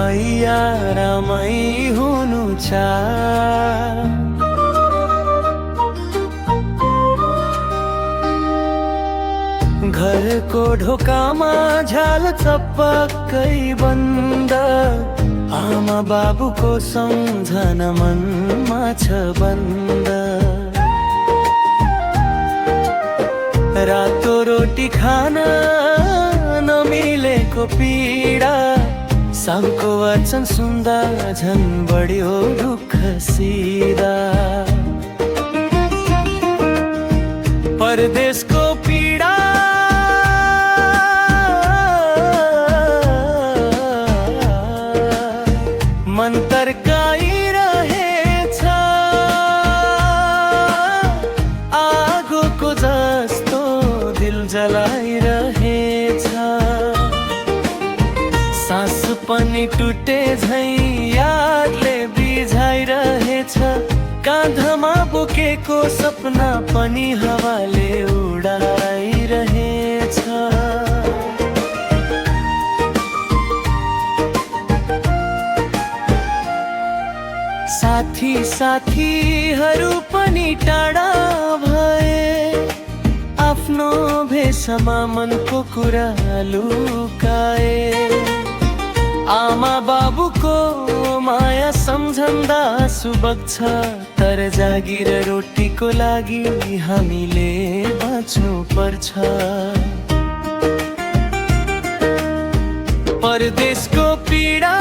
हैया रामै हुनु छ। घरको ढोकामा झ्याल चपक्कै बन्द, आमा बाबुको सम्झना मनमा छ बन्द। रातो रोटी खान नमिलेको पीडा, सबको वचन सुन्दा झन् बढ्यो दुःख सिधा। परदेशको पीडा मन तर्काइरहेछ, आगोको जस्तो दिल जलाइरहेछ। सास पनि टुटे झै यादले बिझाइरहेछ, काँधमा बोकेको सपना पनि हावाले उडाइरहेछ। साथीहरू पनि टाढा भए, आफ्नो भेषमा मनको कुरा लुकाए। आमा बाबुको माया सम्झँदा आँसु बग्छ, तर जागिर रोटीको लागि हामीले बाँच्नु पर्छ। परदेशको पीडा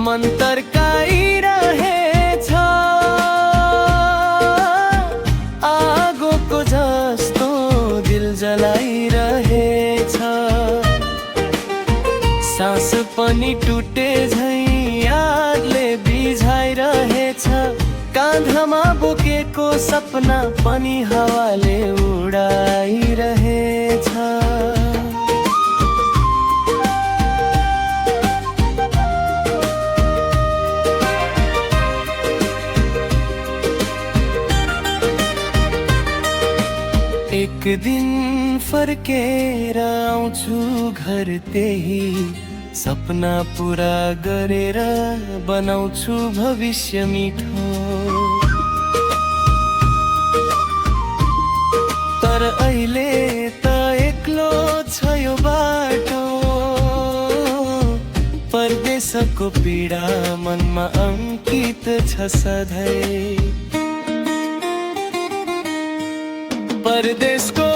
मन तर्काइरहेछ, आगोको जस्तो दिल जलाइरहेछ। सास पनि टुटे झै यादले बिझाइरहेछ, काँधमा बोकेको सपना पनि हावाले उडाइरहेछ। एक दिन फर्केर आउँछु घर, त्यही सपना पुरा गरेर बनाउँछु भविष्य मिठो। तर अहिले त एक्लो छ यो बाटो, परदेशको पीडा मनमा अंकित छ सधैँ। परदेशको